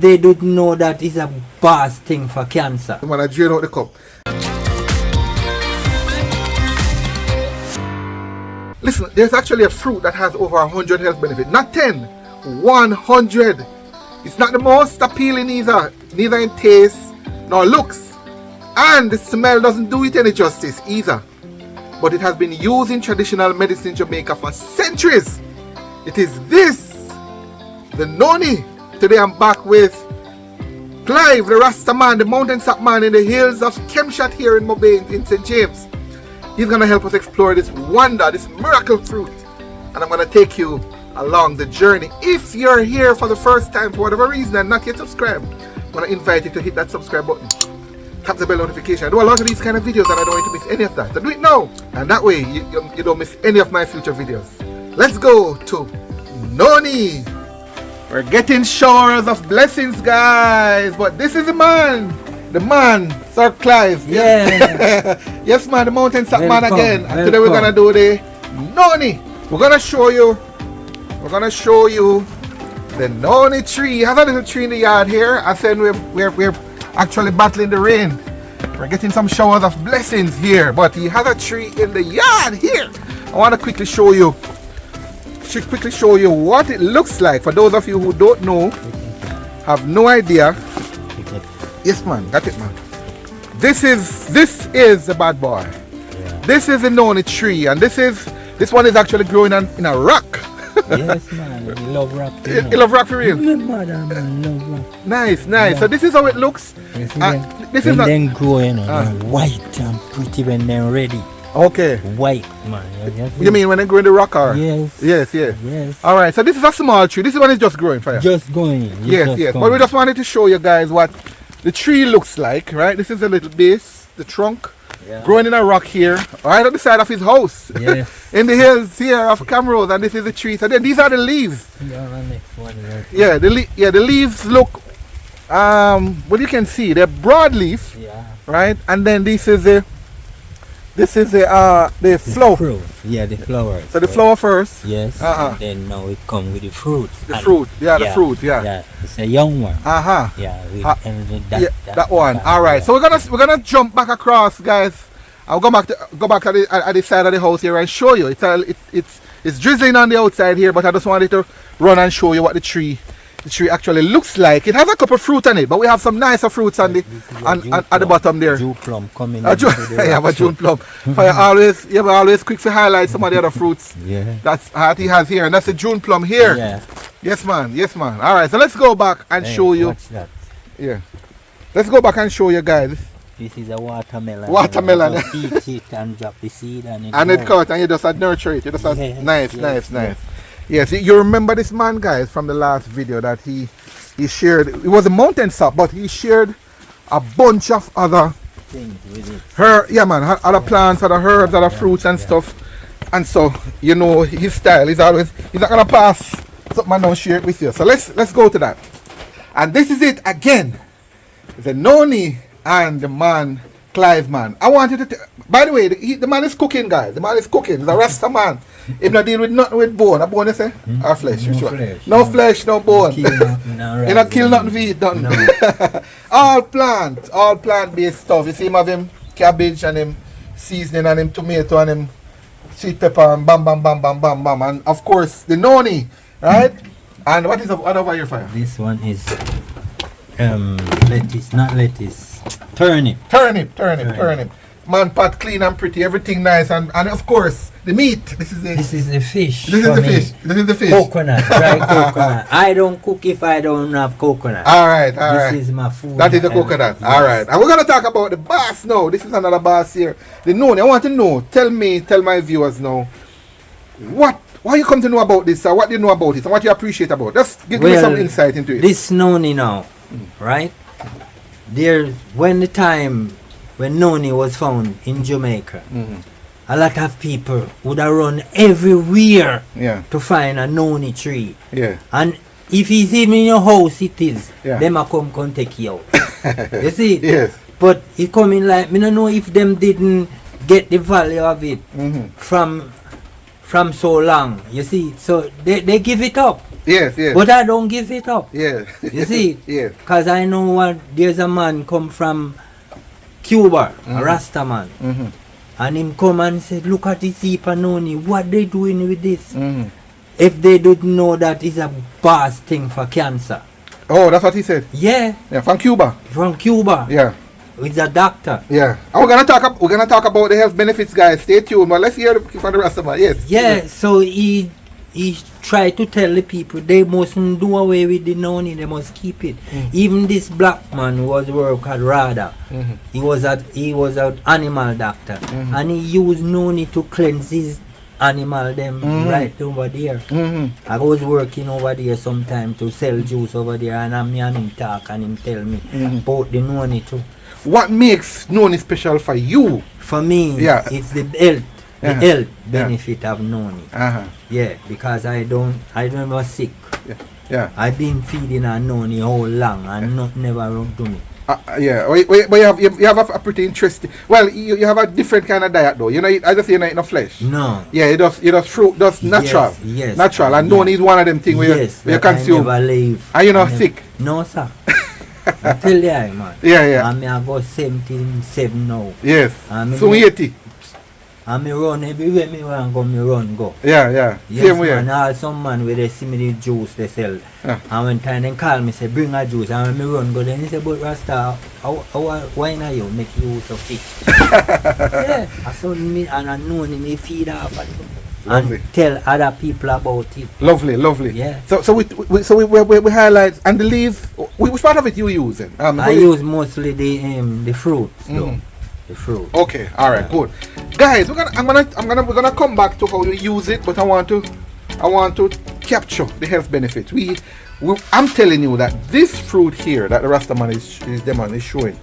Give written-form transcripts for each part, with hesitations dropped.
They don't know that it's a boss thing for cancer. When I drain out the cup. Listen, there's actually a fruit that has over 100 health benefits. Not 10, 100. It's not the most appealing either, neither in taste nor looks. And the smell doesn't do it any justice either. But it has been used in traditional medicine in Jamaica for centuries. It is this, the Noni. Today I'm back with Clive, the Rastaman, the mountain sap man in the hills of Kempshot here in Mobay in St. James. He's going to help us explore this wonder, this miracle fruit. And I'm going to take you along the journey. If you're here for the first time for whatever reason and not yet subscribed, I'm going to invite you to hit that subscribe button. Tap the bell notification. I do a lot of these kind of videos and I don't want you to miss any of that. So do it now. And that way you don't miss any of my future videos. Let's go to Noni. We're getting showers of blessings, guys. But this is the man, Sir Clive. Yeah. Yes, man, the mountain sap man again. And today we're gonna do the Noni. We're gonna show you the Noni tree. He has a little tree in the yard here. I said we're actually battling the rain. We're getting some showers of blessings here, but he has a tree in the yard here. I want to quickly show you what it looks like. For those of you who don't know, have no idea. Yes, man, got it, man. This is the bad boy. Yeah. This is the Noni tree, and this one is actually growing in a rock. Yes, man. You love rock. You love rock for real. Man, love rock. Nice. Yeah. So this is how it looks. This is then growing white and pretty when they're ready. Okay. White, man. You mean when they grow in the rock or? Yes. Yes. All right. So this is a small tree. This one is just growing for you. Just going. Yes. But we just wanted to show you guys what the tree looks like, right? This is a little base, the trunk, growing in a rock here, right on the side of his house. Yes. In the hills here of Camrose, and this is the tree. So then these are the leaves. Yeah, the leaves look, what you can see, they're broadleaf, right? And then this is the flower. Yeah, the flower. So the flower first. Yes. And then now it comes with the fruit. The fruit. Yeah. It's a young one. Yeah. That one. All right. So we're gonna jump back across, guys. I'll go back at the side of the house here and show you. It's drizzling on the outside here, but I just wanted to run and show you what the tree actually looks like. It has a couple of fruit on it, but we have some nicer fruits at the bottom there. June plum coming. But June plum. You're always quick to highlight some of the other fruits. Yeah. That's what he has here, and that's the June plum here. Yeah. Yes, man. All right, so let's go back and show you. What's that? Yeah. Let's go back and show you guys. This is a watermelon. Watermelon. You teach it and drop the seed and it cut, and you just nurture it. You just nice. Yes, you remember this man, guys, from the last video that he shared. It was a mountain sap, but he shared a bunch of other things with it. Other plants, other herbs, other fruits and stuff. And so, you know, his style he's not gonna pass something and don't share it with you. So let's go to that. And this is it again. The Noni and the man Clive, man. I wanted to by the way, the man is cooking, guys. The man is cooking. He's a Rasta man. If not deal with nothing with bone. A bone, you say? Or flesh, no flesh, no bone. You not kill nothing for eat, nothing. No. all plant based stuff. You see him have him cabbage and him seasoning and him tomato and him sweet pepper and bam. And of course the Noni, right? And what is over here for you? This one is lettuce, not lettuce. Turnip. Man, pot clean and pretty, everything nice, and of course the meat. This is the fish. This is the fish. Coconut, dry coconut. I don't cook if I don't have coconut. All right. This is my food. That is the coconut. Yes. All right, and we're gonna talk about the bass now. This is another bass here. The Noni. I want to know. Tell my viewers now. Why you come to know about this? Or what do you know about it? And what you appreciate about it? Just give me some insight into it. This Noni now, right? When Noni was found in Jamaica, a lot of people would have run everywhere to find a Noni tree. Yeah. And if it's even in your house, it is. Them a come take you out. You see? Yes. But it coming like, I don't know if them didn't get the value of it from so long. You see? So they give it up. Yes, yes. But I don't give it up. Yeah. You see? Yes. Because I know what, there's a man come from Cuba, a rastaman. And him come and said, look at this heap of noni, what they doing with this? If they don't know that it's a vast thing for cancer. Oh, that's what he said? Yeah. Yeah, from Cuba. From Cuba. Yeah. With a doctor. Yeah. And we're gonna talk about the health benefits, guys. Stay tuned. But let's hear from the rastaman. Yes. Yeah, so he tried to tell the people they mustn't do away with the noni, they must keep it. Even this black man who was work at RADA, he was an animal doctor, and he used noni to cleanse his animal them right over there. I was working over there sometime to sell juice over there, and me and him talk and him tell me about the noni too. What makes noni special for you? For me, it's the health. The health benefit of noni. Yeah, because I don't was sick. Yeah. I've been feeding on noni all long and never wrong to me. Yeah, but you have a pretty interesting. Well, you have a different kind of diet though. You know, I just you know, no flesh. No. Yeah, it does fruit, does natural. Yes. Natural, and noni is one of them things where you consume. I never leave. Are you not sick? No, sir. I tell you, man. Yeah. I'm about 77 now. Yes. So 80. And me run everywhere me want go, me run go. Yeah. Yes, same way. And all some man where they see me the juice they sell. And when time they call me say bring a juice, and when me run go, then he say but Rasta, why not you make use of it? Yeah. I saw me and I know me feed off of it. And tell other people about it. Lovely. Yeah. So we highlight and the leaves. Which part of it you using? I use mostly the fruits though. The fruit. Okay, all right, good. Guys, we're gonna come back to how you use it, but I want to capture the health benefits. I'm telling you that this fruit here that the Rastaman is showing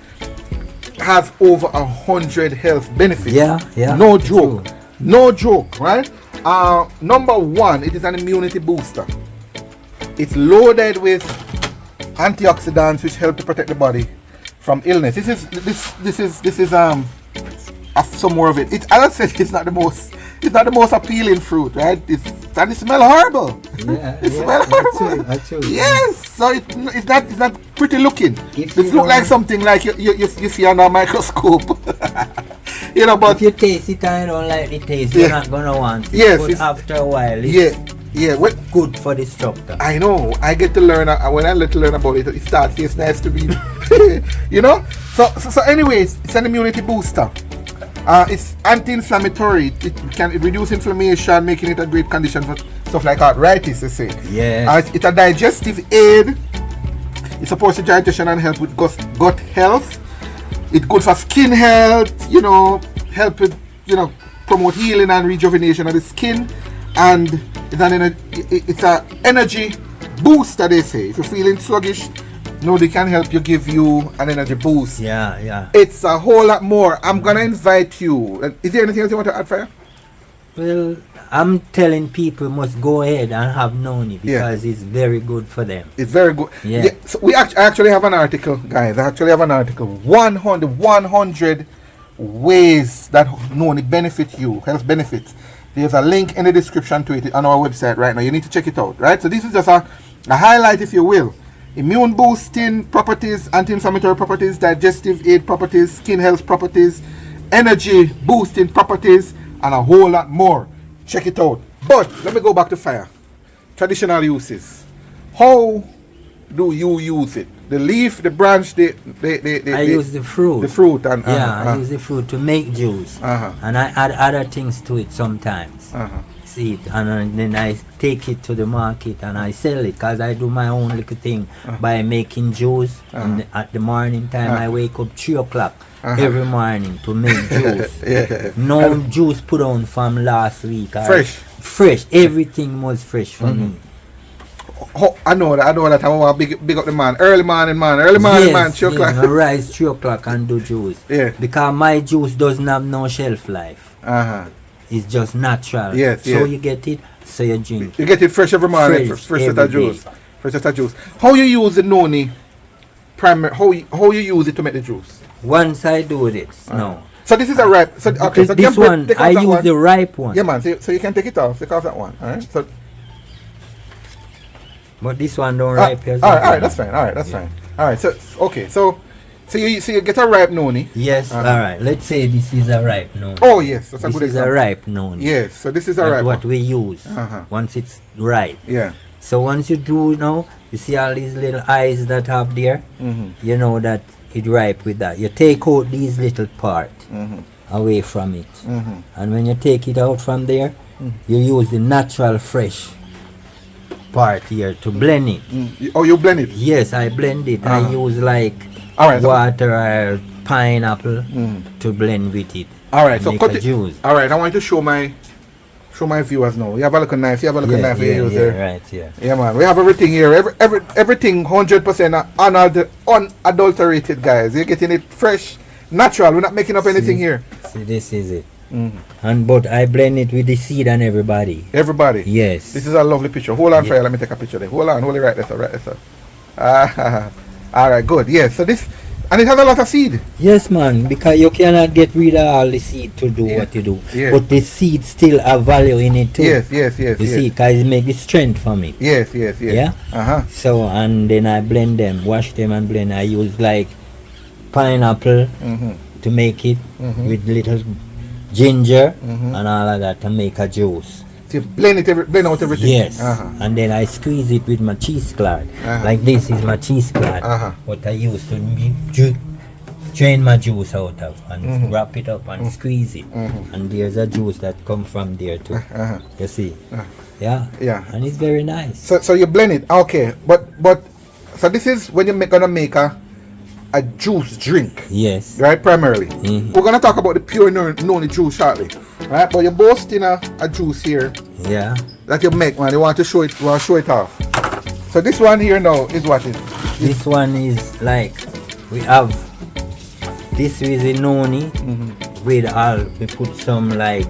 has over 100 health benefits. Yeah. No joke, right? Number one, it is an immunity booster. It's loaded with antioxidants which help to protect the body from illness. This is some more of it. As I said, it's not the most appealing fruit, right? And it smells horrible. Yeah, it smells horrible. Actually. Yes, so it's not pretty looking. It looks like something like you see under a microscope. You know, but if you taste it and you don't like the taste, you're not gonna want it. Yes, but after a while, it's good for the structure. I know. I get to learn when I let to learn about it. It starts tastes nice to me. You know. So anyways, it's an immunity booster. It's anti-inflammatory. It can reduce inflammation, making it a great condition for stuff like arthritis. They say. Yeah. It's a digestive aid. It supports the digestion and help with gut health. It's good for skin health. You know, help with promote healing and rejuvenation of the skin. And it's an energy booster, they say. If you're feeling sluggish, they can help give you an energy boost. Yeah. It's a whole lot more. I'm gonna invite you. Is there anything else you want to add, Fire? Well, I'm telling people must go ahead and have noni because it's very good for them. It's very good. Yeah. So I actually have an article, guys. 100 ways that noni benefit you, health benefits. There's a link in the description to it on our website right now. You need to check it out, right? So this is just a highlight, if you will. Immune boosting properties, anti-inflammatory properties, digestive aid properties, skin health properties, energy boosting properties, and a whole lot more. Check it out. But let me go back to Fire. Traditional uses. How do you use it? The leaf, the branch, I use the fruit. The fruit and I use the fruit to make juice, and I add other things to it sometimes. See it, and then I take it to the market and I sell it because I do my own little thing by making juice. At the morning time, I wake up 3 o'clock every morning to make juice. No juice put on from last week. Fresh. Everything was fresh for me. Oh, I know that. I want to big up the man. Early morning, 3 o'clock. I rise 3 o'clock and do juice. Yeah. Because my juice doesn't have no shelf life. It's just natural. So you get it, so you drink. You get it fresh every morning. Fresh set of juice. How you use the noni? How you use it to make the juice? Once I do this, no. So this is a ripe. So okay. So this one I use the ripe one. Yeah, man. So you can take it off. Take off that one. All right. So But this one don't ripe here. Alright, that's fine. Alright, that's fine. Alright, so okay, so you get a ripe noni. Yes, alright. Let's say this is a ripe noni. Oh yes, that's a good This is example. a ripe noni. Yes, so this is a That's ripe what one. we use once it's ripe. Yeah. So once you do now, you see all these little eyes that have there, you know that it ripe with that. You take out these little part away from it. And when you take it out from there, you use the natural fresh part here to blend it. Oh, you blend it? Yes, I blend it. I use like Alright, so, water or pineapple to blend with it. alright, so make cut a it. juice. Alright, I want you to show my viewers now. You have a little knife, you have a little knife you use there. Right, yeah. Yeah man, we have everything here. Everything 100% unadulterated, guys. You're getting it fresh, natural. We're not making up anything here. See, this is it. And but I blend it with the seed and everybody. Everybody. Yes. This is a lovely picture. Hold on, Fire. Let me take a picture there. Hold it right there, sir. Right there, sir. Alright, good. Yes. So this, and it has a lot of seed. Yes, man, because you cannot get rid of all the seed to do what you do. Yeah. But the seed still have value in it too. Yes. You see, because it make the strength from it. Yes. Yeah? So, and then I blend them, wash them and blend. I use like pineapple to make it with little ginger and all of that to make a juice. So you blend out everything. Yes. And then I squeeze it with my cheesecloth. Like this is my cheesecloth. What I use to drain my juice out of and wrap it up and squeeze it. And there's a juice that come from there too. You see? Yeah. And it's very nice. So you blend it. Okay. But so this is when you're gonna make a juice drink. Yes. Right, primarily. We're gonna talk about the pure noni juice shortly. Right? But you're boasting a juice here. Yeah. That you make, man. You want to show it off. So this one here now is what it is. This one is like we have this is a noni with all we put some like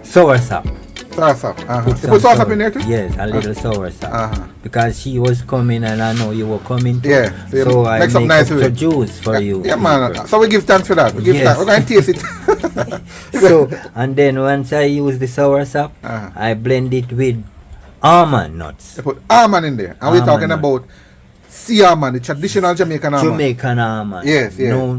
sour sap. Sour sap. You put sour sap in there too? Yes, a little sour sap. Because she was coming and I know you were coming too. Yeah. So I make some make nice up with the it. juice for you. Yeah, man. So we give thanks for that. We give thanks. We're going to taste it. So, and then once I use the sour sap, I blend it with almond nuts. You put almond in there. And we're talking about sea almond, the traditional Jamaican almond. Jamaican almond. Yes. No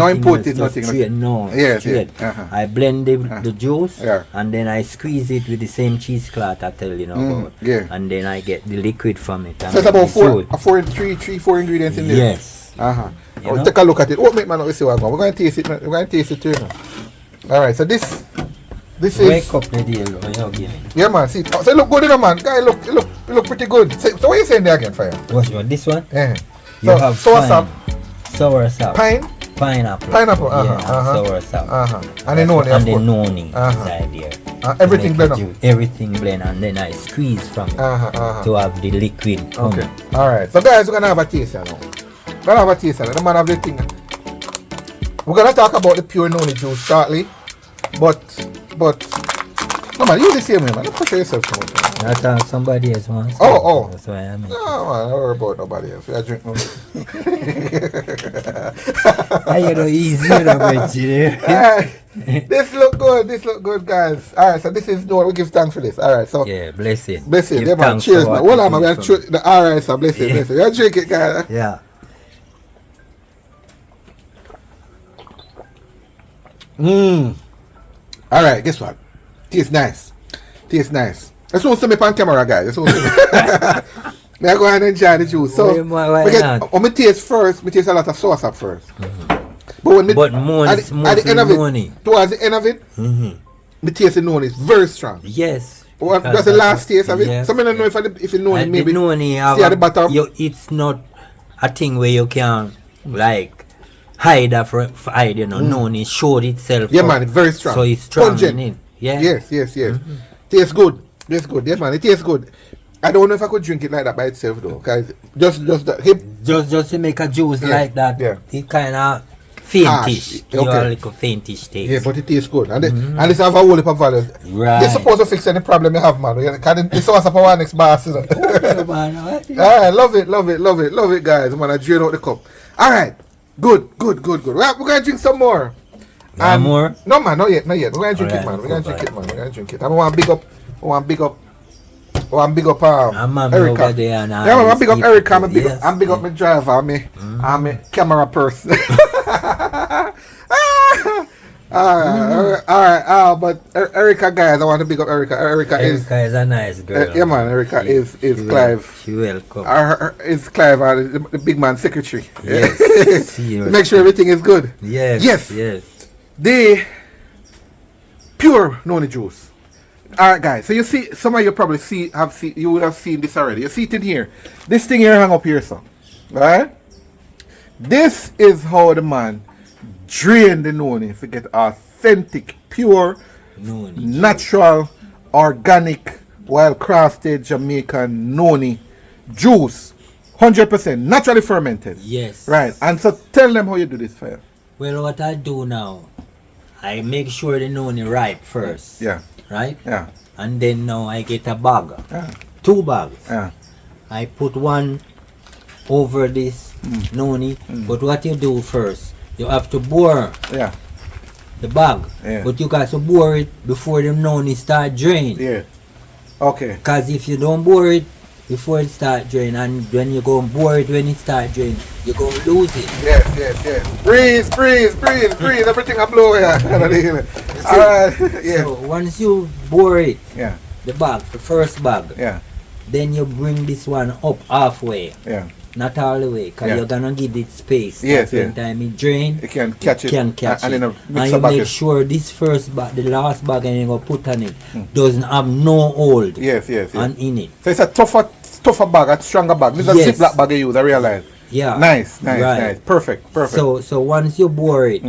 imported, else, nothing. Straight, no, straight. I blend the juice and then I squeeze it with the same cheesecloth I tell you about. Yeah. And then I get the liquid from it. So it's about four ingredients in there. Yes. Take a look at it. Oh, make man, let's see what I'm going. We're going to taste it. We're going to taste it too. All right. So this is. Wake up the deal. You yeah, man. See, so it look good, man. Guy, look pretty good. So what are you saying there again, Fire? What's one? This one? Yeah. You have sour sap. Pineapple. Sour sap. And the noni. And the noni inside there. Everything blend up. Everything blend, and then I squeeze from it to have the liquid come. Okay. All right. So guys, we're gonna have a taste now. We're gonna have a taste now. The man have the thing. We're gonna talk about the pure noni juice shortly, but no man, use the same way, man. Don't pressure yourself too much. I thought somebody else wants. Oh. That's why I mean. No man, don't worry about nobody else. I drink no. Easy, This look good, guys. All right, so this is we give thanks for this. All right, so yeah, bless it. Yeah, man. Cheers, man. Hold on, man. We have the all right, so bless it. You drink it, guys. Yeah. All right, guess what? Tastes nice. Let's all see me on camera, guys. Let's all see me. I go and enjoy the juice. So when we taste first, we taste a lot of sauce up first. But when at the end of it, towards the end of it, the taste of noni is very strong. Yes. That's the last taste of it. Yes. So I don't know if the noni maybe noni stay at the bottom. It's not a thing where you can like hide noni showed itself. Yeah, man, it's very strong. So it's strong pungent. in it. Yeah. Yes. Tastes good. Yeah, man, it tastes good. I don't know if I could drink it like that by itself though, cause just to make a juice like that. Yeah. It kind of faintish. Okay. You're like a faintish taste. Yeah, but it tastes good, and it's have a whole heap of value. Right. It's supposed to fix any problem you have, man. Cause it's also for one next boss. You know? Alright, love it, guys. I'm gonna drain out the cup. Alright, good. We're gonna drink some more. More? No, man, not yet. We're gonna drink it, man. We're gonna drink it. I want to big up Oh, I'm big up Erica. Over there and Yeah, I'm big up Erica. I'm big up my driver. I'm a camera person. Alright, but Erica, guys, I want to big up Erica. Erica is a nice girl. Yeah, man. Erica is Clive. She welcome. Is Clive, the big man secretary. Yes. Make sure everything is good. Yes. The pure Noni juice. Alright, guys. So you see, some of you probably you would have seen this already. You see it in here. This thing here hang up here, so. Alright? This is how the man drain the Noni to get authentic, pure, natural, organic, wild crafted Jamaican Noni juice. 100% naturally fermented. Yes. Right. And so tell them how you do this, fire. Well, what I do now, I make sure the Noni ripe first. Yeah. Right? Yeah. And then now I get a bag. Yeah. 2 bags. Yeah. I put one over this Noni. But what you do first, you have to bore the bag. Yeah. But you got to bore it before the Noni start drain. Yeah. Okay. Because if you don't bore it before it start drain, and when you go and bore it when it start drain, you're going to lose it. Yes. Breeze. Everything I blow here. Alright. Yeah. So once you bore it, yeah, the first bag, yeah, then you bring this one up halfway. Yeah. Not all the way, because you're gonna give it space. Yes, When time it drain, you can catch it. And you make sure this first bag, the last bag, and you go put on it doesn't have no hold. Yes. And in it. So it's a tougher bag, a stronger bag. This is a Ziploc bag you use, I realize. Yeah. Nice. Perfect. So once you bore it,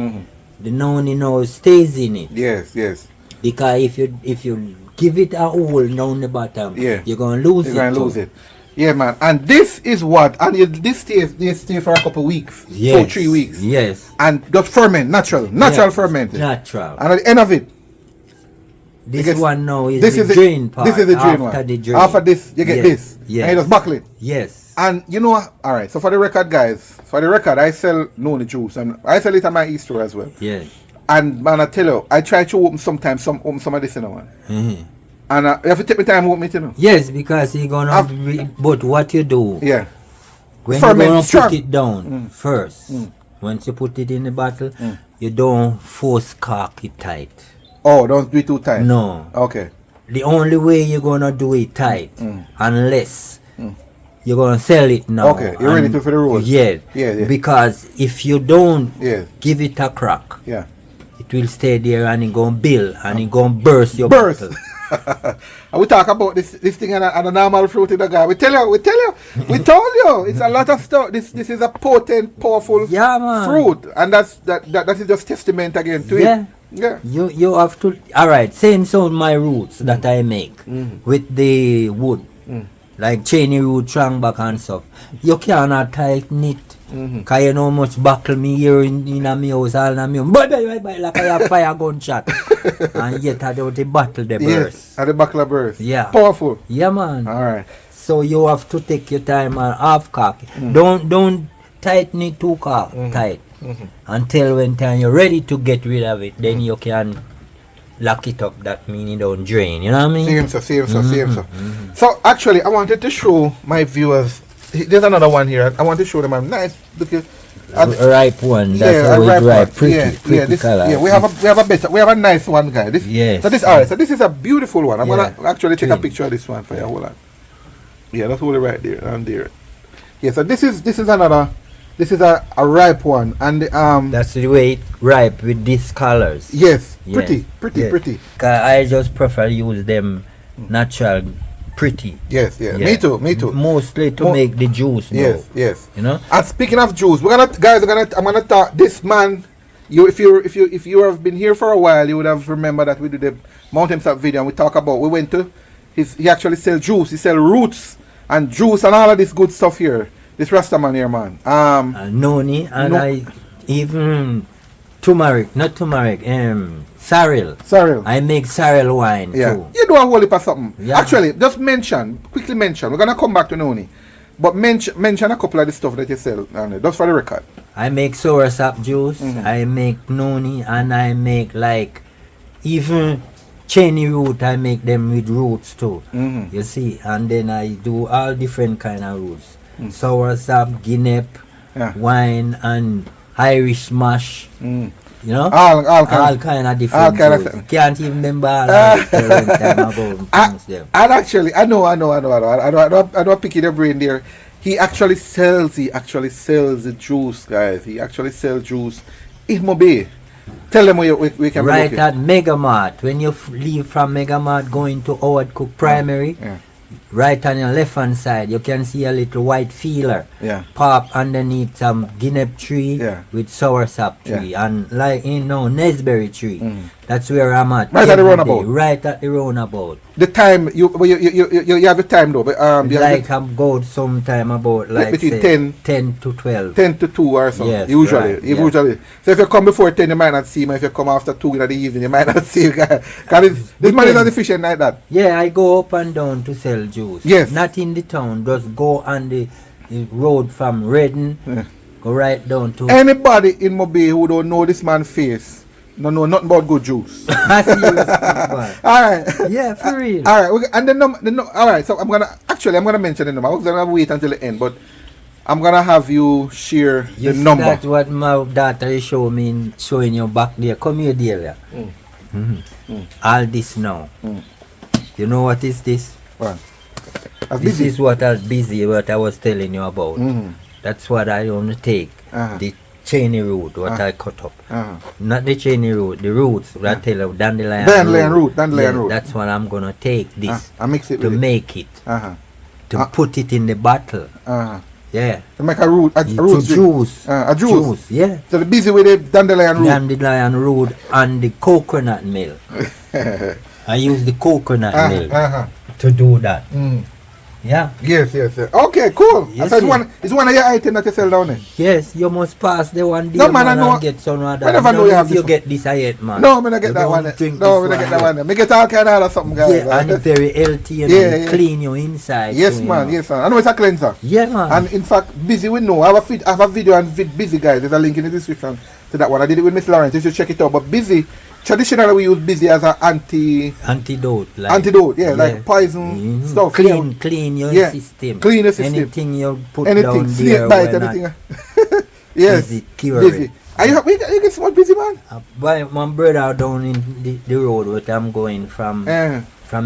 the Noni now stays in it. Yes. Because if you give it a hole down the bottom, you're gonna lose it. Yeah, man. And this is what, and this stay for a couple of weeks. Yes. 3 weeks. Yes. And just ferment, natural fermented. Natural. And at the end of it, this one now is the drain part. This is the drain one. After this, you get this. Yes. And you just buckle it. Yes. And you know what? Alright, so for the record, guys, I sell Noni juice. And I sell it at my e-store as well. Yes. And man, I tell you, I try to open some of this in one. Mm-hmm. And you have to take my time to open it, you know. Yes, because you're gonna but what you do, when you're gonna put it down first, once you put it in the bottle, you don't force cork it tight. Oh, don't do it too tight. No. Okay. The only way you're gonna do it tight, unless you're gonna sell it now. Okay, you're ready for the roll. Yeah. Because if you don't give it a crack, it will stay there and it gonna build and it gonna burst your bottle. And we talk about this thing and a normal fruit in the guy. We told you, it's a lot of stuff. This is a potent, powerful fruit, and that is just testament again to it. Yeah. You have to. All right, same some my roots that I make with the wood, like cheney root, trangback and stuff. You cannot tighten it. Cause you know much buckle me here in a me house all in me but like I have fire gunshot and yet I don't the battle the burst. Yes, and the buckle burst. Yeah. Powerful. Yeah, man. Alright. So you have to take your time and half cock. Don't tighten it too tight until when time you're ready to get rid of it, then you can lock it up. That means it don't drain. You know what I mean? Same so. So actually I wanted to show my viewers. There's another one here. I want to show them a nice looking a ripe one. That's how it's ripe. Pretty color. Yeah, we have a nice one, guy. So this is a beautiful one. I'm gonna actually take a picture of this one for you. Hold on. Yeah, that's hold it right there and there. Yeah, so this is another. This is a ripe one, and that's the way it ripe with these colors. Yes, pretty. Cause I just prefer use them natural. Pretty. Yes. Me too. Mostly to make the juice. Yes. You know. And speaking of juice, I'm gonna talk. This man, if you have been here for a while, you would have remembered that we did the Mountain Top video and we went to he actually sell juice. He sell roots and juice and all of this good stuff here. This Rastaman here, man. Noni and I even sorrel. I make sorrel wine too. You do a whole heap of something. Yeah. Actually, just quickly mention. We're gonna come back to Noni, but mention a couple of the stuff that you sell, just for the record. I make soursop juice. I make Noni, and I make like even cheney root, I make them with roots too. You see, and then I do all different kind of roots. Sour sap, guinep, wine, and Irish mash. You know, all kind of different roots. Can't even remember all that time about them. And actually, I don't pick your brain there. He actually sells the juice, guys. He actually sells juice in Mobay. Tell them where we can right look at Megamart. When you leave from Megamart going to Howard Cook Primary, right on your left hand side, you can see a little white feeler pop underneath some guinep tree with soursop tree and like Nesberry tree. That's where I'm at. Right at the roundabout. Right at the roundabout. The time you have the time though, but like I'm going sometime about like between say, 10 to 12. 10 to 2 or something. Yes, usually. Right, usually. So if you come before 10 you might not see him. If you come after 2 in the evening you might not see him. Because this man is not efficient like that. Yeah, I go up and down to sell juice. Yes. Not in the town, just go on the road from Redden, go right down to anybody in Mobay who don't know this man's face. No, nothing about good juice. Alright. Yeah, for real. Alright, and the number, alright, so I'm gonna mention the number. I was gonna wait until the end, but I'm gonna have you share the number. That's what my daughter is showing you back there. Come here, dear. All this now. You know what is this? What? This is what I was telling you about. That's what I want to take. The cheney root, what I cut up. Not the cheney root, the roots, what I tell you, dandelion root. That's what I'm going to take this I mix it to with make it. To put it in the bottle. Yeah. To make a root, a juice. A juice. Yeah. So the busy with the dandelion root. Dandelion root and the coconut milk. I use the coconut milk to do that. Yeah. Yes. Okay, cool. Yes, so it's one of your items that you sell down there. Yes, you must pass the one day, no, man, I know, and get some of that. I never know you have you this get this yet, man. No, I don't get that one. No, I don't get that one. I get all kind of something, guys. Yeah, and it's very healthy and clean your inside. Yes, too, man. You know. Yes, man. I know it's a cleanser. Yeah, man. And in fact, Busy we know. I have a video on Busy, guys. There's a link in the description to that one. I did it with Miss Lawrence. You should check it out. But Busy, traditionally we use Busy as an antidote. Like poison stuff. Clean your system. Clean your system. Anything you put anything, down snake there. Bite, anything. Yes. Busy. Are you get so much Busy, man? My brother down in the road where I'm going from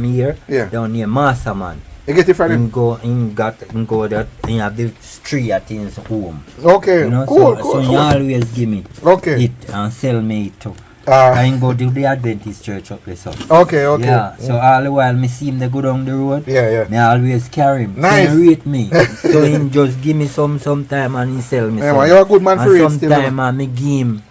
here down near Masterman. You get it from him? Go that he have the tree at his home. Okay, you know, cool. So he always give me it and sell me it too. I go to the Adventist church up there. So. Okay. Yeah, so all the while me see him they go down the road. Yeah. Me always carry him. Nice. So he rate me. So he just give me sometime and he sell me some. Man, you're a good man for it still. Sometime and me give him.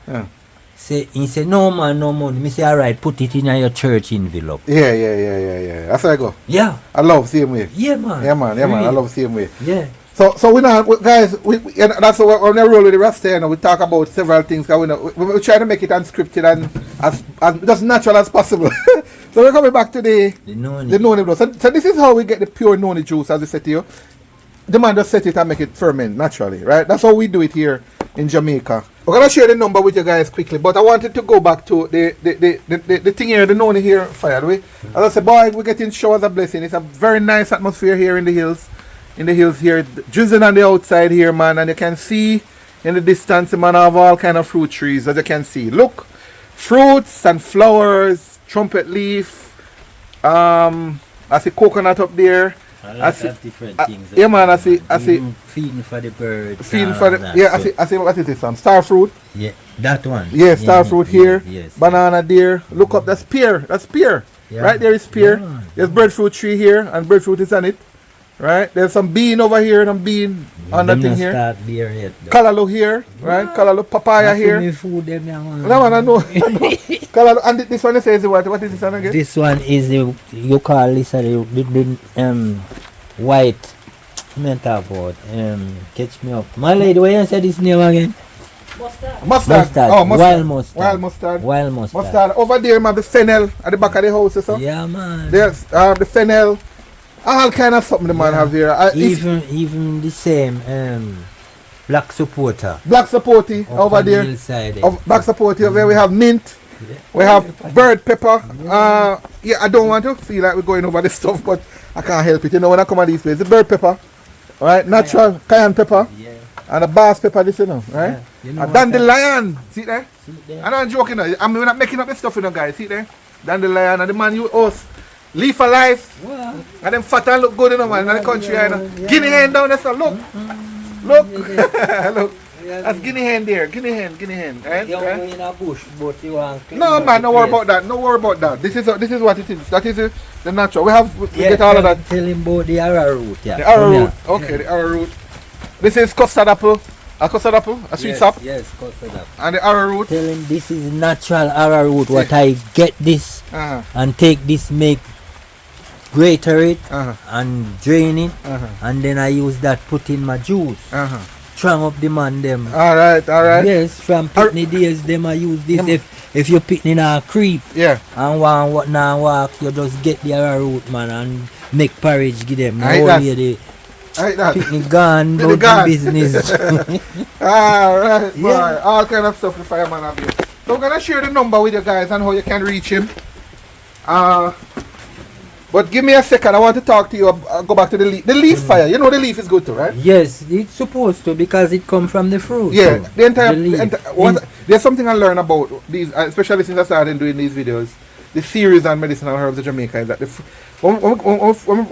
He say no man, no money. Me say alright, put it in your church envelope. Yeah. That's how I go. Yeah. I love same way. Yeah man. I love same way. Yeah. So we now, guys, that's what when we roll with the Rasta, you know, we talk about several things. We try to make it unscripted and as just natural as possible. So we're coming back to the Noni juice. So this is how we get the pure Noni juice, as I said to you. The man just set it and make it ferment naturally, right? That's how we do it here in Jamaica. We're gonna share the number with you guys quickly, but I wanted to go back to the thing here, the Noni here fired. As I said, boy, we're getting showers of blessing. It's a very nice atmosphere here in the hills. Here, drizzling on the outside here, man, and you can see in the distance, man, have all kind of fruit trees, as you can see. Look, fruits and flowers, trumpet leaf, I see coconut up there. I see different things. Yeah, man, I see. Feeding for the birds. I see what is this? Star fruit. Yeah, that one. Yeah, star fruit here. Yes. Banana there. Look up, that's pear. Yeah. Right there is pear. Yeah. There's breadfruit tree here, and breadfruit is on it. Right, there's some bean over here and bean on that thing here. Callaloo here, right? Callaloo papaya here. No man, I know. Callaloo, and this one says what? What is this one again? This one is you call this the white. Catch me up. My lady, where you said this name again? Mustard. Oh, mustard. Wild mustard. Over there, man, the fennel at the back of the house, so. Yeah, man. There's the fennel. All kind of something the man have here. Even the same black supporter. Black supporter over there. Hillside, black supporter where we have mint. We have bird pepper. Yeah, I don't want to feel like we're going over this stuff, but I can't help it. You know, when I come at these places, the bird pepper, right? Natural cayenne pepper. Yeah. And a bass pepper, this, you know, right? Yeah. You know A dandelion. See there? See there? I'm not joking. I'm not making up this stuff, you know, guys. See there? Dandelion. And the man you host. Leaf of life. Wow. And them fat and look good, you know, man. In the country, you know. Yeah. Guinea hen down there, so look. Look. Yeah. Look. Yeah. That's guinea hen there. Guinea hen. Right? You're Right? in a bush, but you want clean No, up man, the no worry place. about that. No worry about that. This is what it is. That is the natural. We get all of that. Tell him about the arrowroot, yeah. The arrowroot. Come Okay, the arrowroot. This is custard apple. A custard apple, a sweet yes, sap. Yes, custard apple. And the arrowroot. Tell him this is natural arrowroot. What I get this and take this, make grater it and drain it, and then I use that put in my juice. Strong up the man them. Alright. Yes, from picnic days them I use this. If you're picnic a creep and want what now walk, you just get the arrowroot, man, and make porridge give them. Picnic gone, Picnic about gone. the business. Alright, boy. Yeah. All kind of stuff the fireman have here. So I'm gonna share the number with you guys and how you can reach him. But give me a second, I want to talk to you. Go back to the leaf. The leaf fire, you know the leaf is good too, right? Yes, it's supposed to because it come from the fruit. Yeah, so the entire there's something I learned about these, especially since I started doing these videos. The series on medicinal herbs of Jamaica is that when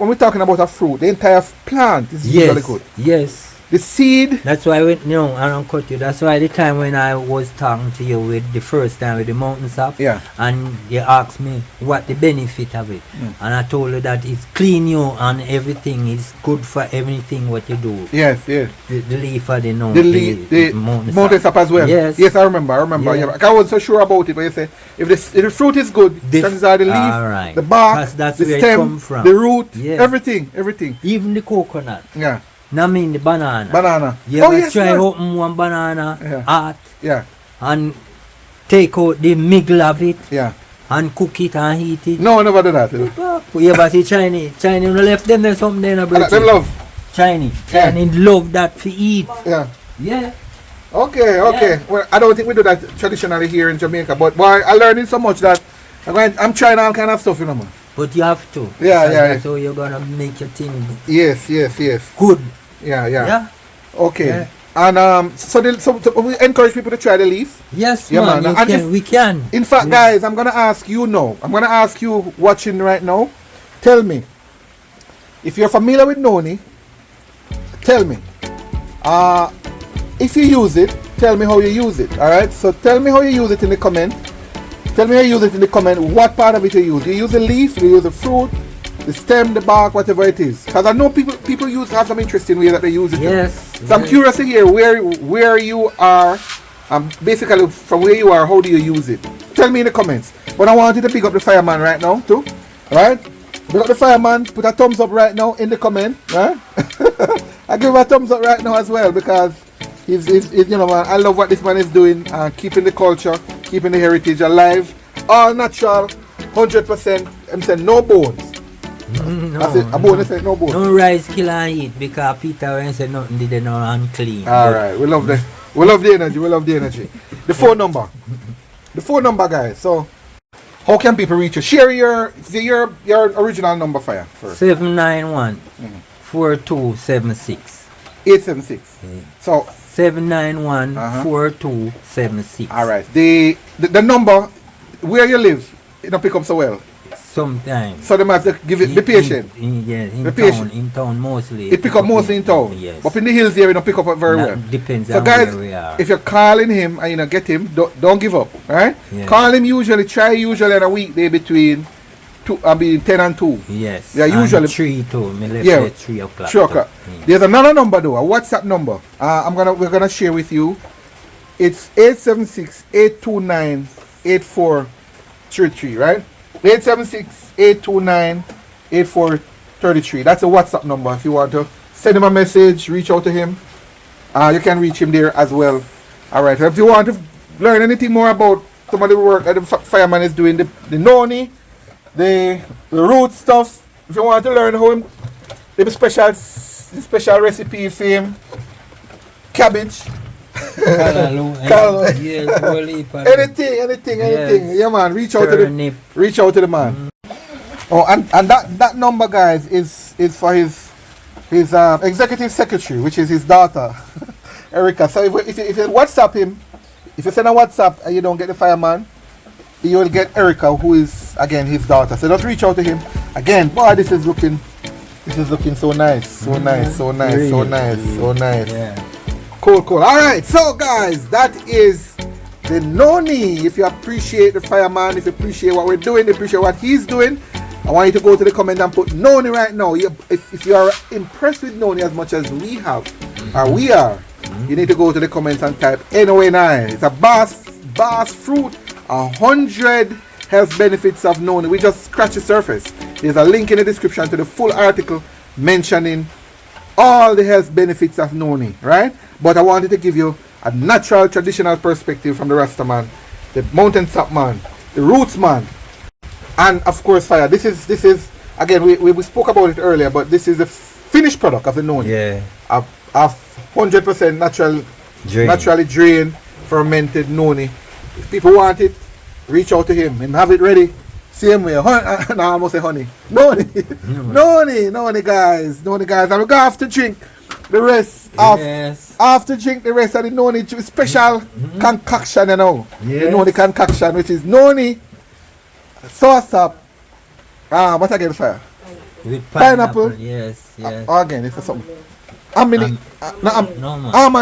we're talking about a fruit, the entire plant is usually good. Yes. The seed. That's why I don't cut you. That's why the time when I was talking to you with the first time with the mountain sap, and you asked me what the benefit of it, and I told you that it's clean you and everything. It's good for everything what you do. Yes. The leaf of the mountain sap as well. Yes, I remember. Yeah. I wasn't so sure about it, but you say if the fruit is good, chances are the leaf, the bark, that's the where stem, it come from. the root, Yes. everything. Even the coconut. Yeah. I mean the banana. You yes, try man. open one banana heart Yeah. and take out the middle of it Yeah. and cook it and eat it. No, never do that. You ever see Chinese you left them there something there, They love. Chinese Yeah. love that to eat. Yeah. Okay. Well, I don't think we do that traditionally here in Jamaica, but boy, I'm learning so much that I'm trying all kind of stuff, you know, man. But you have to. Yeah. That's how you're gonna make your thing Yes. good. Yeah. Okay. Yeah. And so we encourage people to try the leaf. Yes, Yeah, man. we can. In fact, guys, I'm gonna ask you now. I'm gonna ask you watching right now. Tell me if you're familiar with Noni. Tell me. If you use it, tell me how you use it. All right. So tell me how you use it in the comment. Tell me how you use it in the comment. What part of it you use? Do you use the leaf? Do you use the fruit? The stem, the bark, whatever it is. Because I know people have some interesting way that they use it. Yes. So I'm curious to hear where you are. Basically from where you are, how do you use it? Tell me in the comments. But I want you to pick up the fireman right now too. Alright? Pick up the fireman, put a thumbs up right now in the comment. Right? I give him a thumbs up right now as well because he's you know, man, I love what this man is doing, keeping the culture, keeping the heritage alive. All natural, 100%. I'm saying no bones. No, That's it. A bone is no bone. No rice kill and eat because Peter when said nothing did no unclean. Alright, we love the energy. The phone number guys. So how can people reach you? Share your original number fire first. 791 4276. 876. So 791 4276. Alright. The number where you live, you don't pick up so well. Sometimes. So they must give it. Be patient. In town mostly. It pick up mostly in town. Yes. But in the hills here, you don't pick up very well. Depends so on guys, where we are. if you're calling him and you know get him, don't give up. Right? Yes. Call him usually on a weekday between 10 and 2. Yes. Yeah, usually and 3 too. Me left at 3 o'clock. 3 o'clock. There's another number though, a WhatsApp number. We're gonna share with you. It's 876-829-8433, right? 876-829-8433. That's a WhatsApp number. If you want to send him a message, reach out to him. You can reach him there as well. Alright. If you want to learn anything more about some of the work that the fireman is doing, the Noni, the root stuff, if you want to learn how him, the special recipe for him, cabbage. Callaloo. Yes, whole heap of anything. Yes. Yeah, man. Reach out to the man. Oh, and that number, guys, is for his executive secretary, which is his daughter, Erica. So if you WhatsApp him, if you send a WhatsApp and you don't get the fireman, you will get Erica, who is again his daughter. So just reach out to him. Again, boy, this is looking so nice. Yeah. Cool. Alright, so guys, that is the Noni. If you appreciate the fireman, if you appreciate what we're doing, appreciate what he's doing, I want you to go to the comment and put Noni right now. If you are impressed with Noni as much as we have, or we are, you need to go to the comments and type NONI. It's a bass fruit, 100 health benefits of Noni. We just scratch the surface. There's a link in the description to the full article mentioning all the health benefits of Noni, right? But I wanted to give you a natural, traditional perspective from the Rastaman, the mountain sap man, the roots man, and of course fire. This is again, we spoke about it earlier, but this is the finished product of the Noni. Yeah. Of 100% naturally drained, fermented Noni. If people want it, reach out to him and have it ready. Same way. No, I almost say honey. Noni, guys. And we're going to have to drink the rest of the Noni special concoction, you know. Yes. The Noni concoction, which is Noni sauce up. What again, fire? With pineapple. Yes. Again, it's something. Almond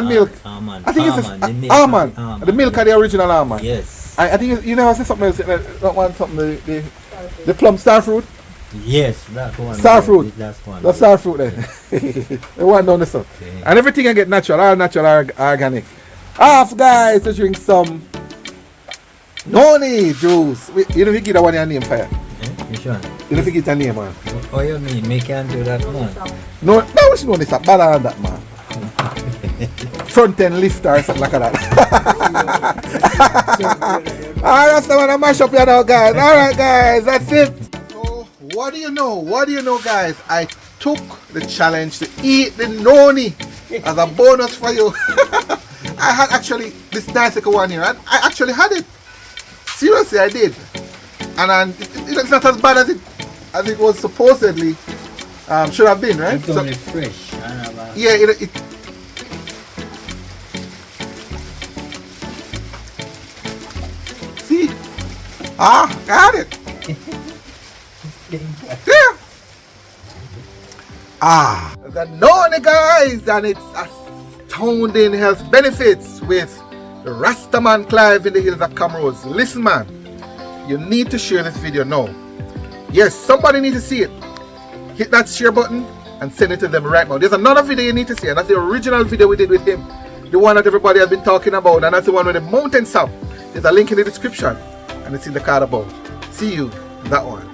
milk. Almond. I think it's almond. The milk of the original almond. Yes. I think you never say something else. Not one something the plum star fruit. Yes, that one. Star fruit. That's one. The star fruit there. The one down the south. Okay. And everything I get natural, all natural, organic. Half guys to drink some Noni juice. You know if you give that one your name, fire. Which one? You know if you give it a name, man. Oh, you mean me can't do that, man? No, we should know this better than that, man. Front end lifter or something like that. Alright, that's the one I mash up here now, guys. Alright, guys, that's it. So, what do you know, guys? I took the challenge to eat the Noni as a bonus for you. I had actually this nice little one here. I actually had it. Seriously, I did. And it's not as bad as it was supposedly should have been, right? It's only fresh. Yeah, it see? Got it. Yeah. The Noni, guys, and it's astounding health benefits with the Rastaman Clive in the hills of Camrose. Listen, man, you need to share this video now. Yes, somebody needs to see it. Hit that share button and send it to them right now. There's another video you need to see, and that's the original video we did with him, the one that everybody has been talking about, and that's the one with the mountain sap. There's a link in the description, and it's in the card above. See you in that one.